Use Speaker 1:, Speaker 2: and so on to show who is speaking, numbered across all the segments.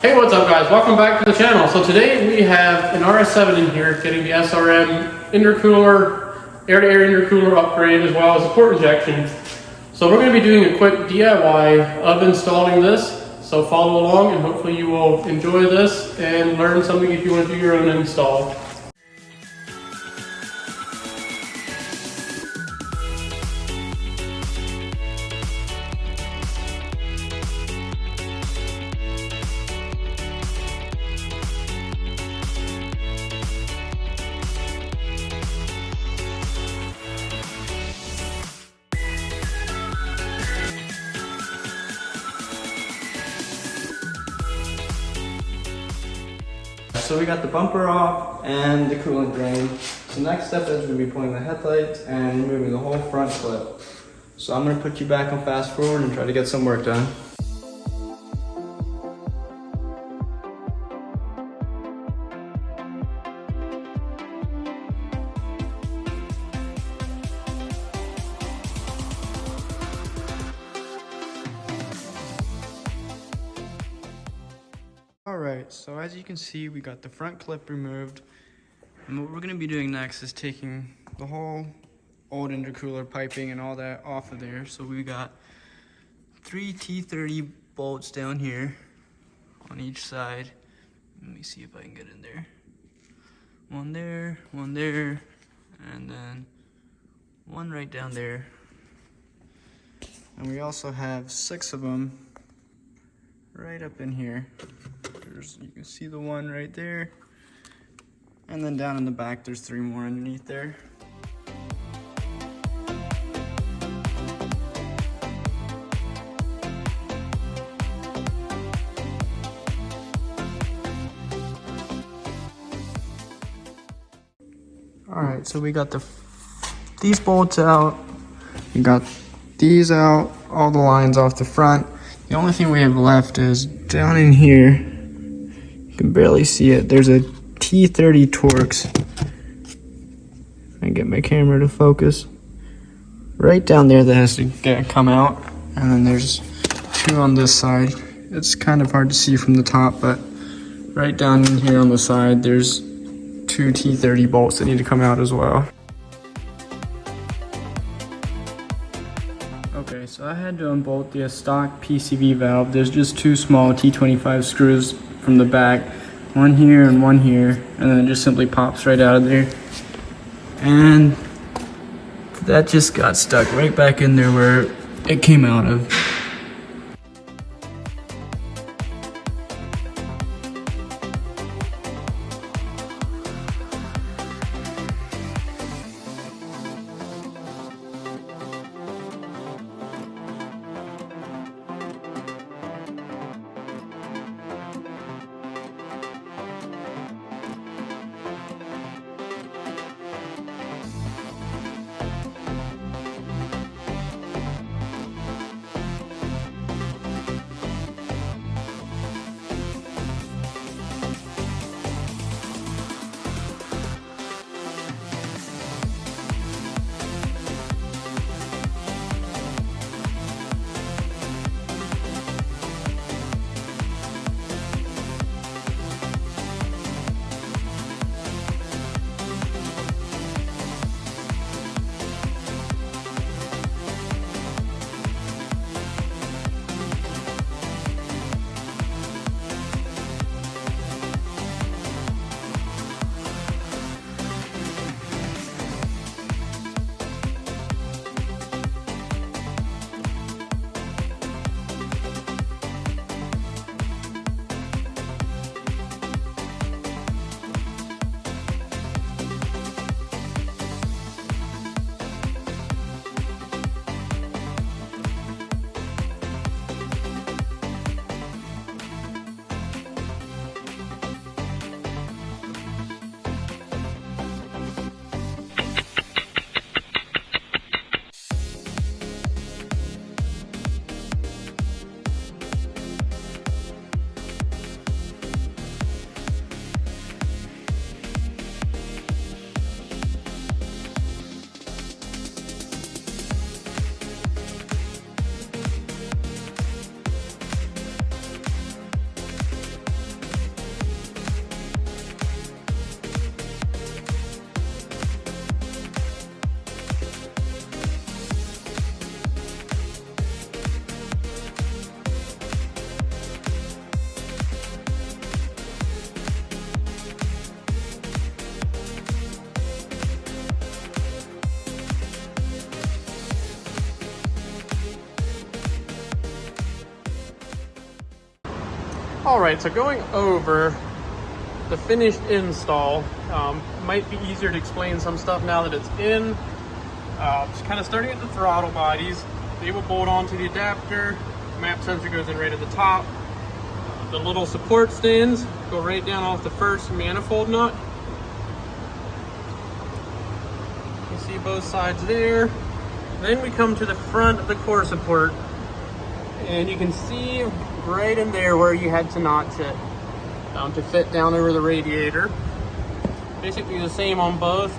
Speaker 1: Hey, what's up guys? Welcome back to the channel. So today we have an RS7 in here getting the SRM intercooler, air-to-air intercooler upgrade as well as a port injection. So we're going to be doing a quick DIY of installing this. So follow along and hopefully you will enjoy this and learn something if you want to do your own install.
Speaker 2: So we got the bumper off and the coolant drain. So next step is we're going to be pulling the headlights and removing the whole front clip. So I'm going to put you back on fast forward and try to get some work done. Alright, so as you can see, we got the front clip removed. And what we're going to be doing next is taking the whole old intercooler piping and all that off of there. So we got 3 T30 bolts down here on each side. Let me see if I can get in there. One there, and then one right down there. And we also have 6 of them right up in here. You can see the one right there, and then down in the back there's 3 more underneath there. Alright, so we got these bolts out, we got these out, all the lines off the front. The only thing we have left is down in here. You can barely see it. There's a T30 Torx. I get my camera to focus. Right down there that has to come out. And then there's 2 on this side. It's kind of hard to see from the top, but right down in here on the side, there's 2 T30 bolts that need to come out as well. Okay, so I had to unbolt the stock PCV valve. There's just 2 small T25 screws from the back, one here and one here, and then it just simply pops right out of there. And that just got stuck right back in there where it came out of.
Speaker 1: Alright, so going over the finished install, might be easier to explain some stuff now that it's in. Just kind of starting at the throttle bodies. They will bolt onto the adapter. Map sensor goes in right at the top. The little support stands go right down off the first manifold nut. You see both sides there. Then we come to the front of the core support, and you can see right in there where you had to notch it to fit down over the radiator. Basically the same on both.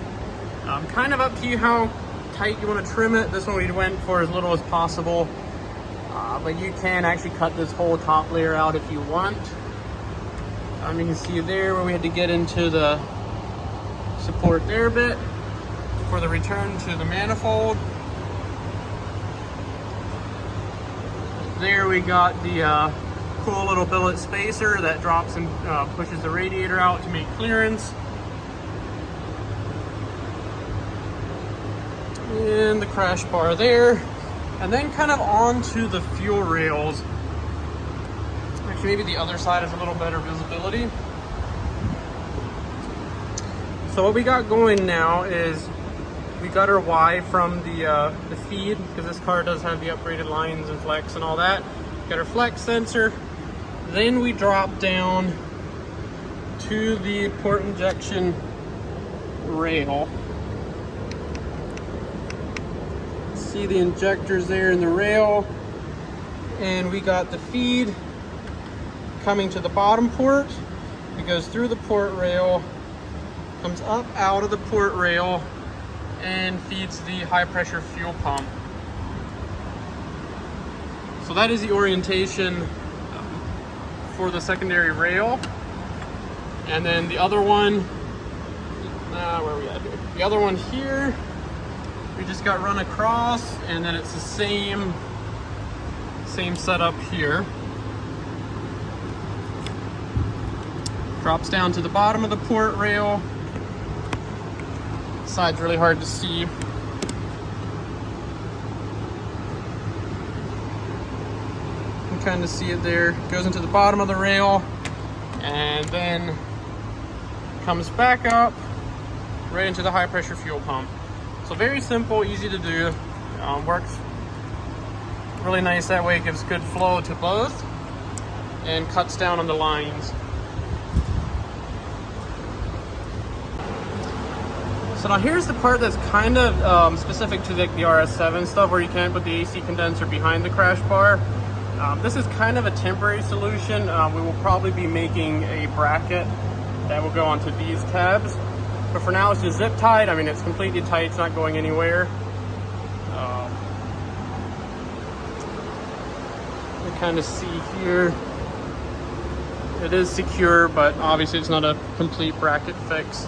Speaker 1: Kind of up to you how tight you want to trim it. This one we went for as little as possible, but you can actually cut this whole top layer out if you want. You can see there where we had to get into the support there a bit for the return to the manifold. There we got the cool little billet spacer that drops and pushes the radiator out to make clearance. And the crash bar there. And then kind of onto the fuel rails. Actually, maybe the other side is a little better visibility. So what we got going now is we got our Y from the feed, because this car does have the upgraded lines and flex and all that. Got our flex sensor. Then we drop down to the port injection rail. See the injectors there in the rail. And we got the feed coming to the bottom port. It goes through the port rail, comes up out of the port rail, and feeds the high pressure fuel pump. So that is the orientation for the secondary rail. And then the other one, where are we at here? The other one here, we just got run across, and then it's the same setup here. Drops down to the bottom of the port rail. Side's really hard to see. You can kind of see it there. Goes into the bottom of the rail and then comes back up right into the high pressure fuel pump. So very simple, easy to do. Works really nice that way. It gives good flow to both and cuts down on the lines. So now here's the part that's kind of specific to the RS7 stuff, where you can't put the AC condenser behind the crash bar. This is kind of a temporary solution. We will probably be making a bracket that will go onto these tabs. But for now it's just zip tied. I mean, it's completely tight, it's not going anywhere. You kind of see here, it is secure, but obviously it's not a complete bracket fix.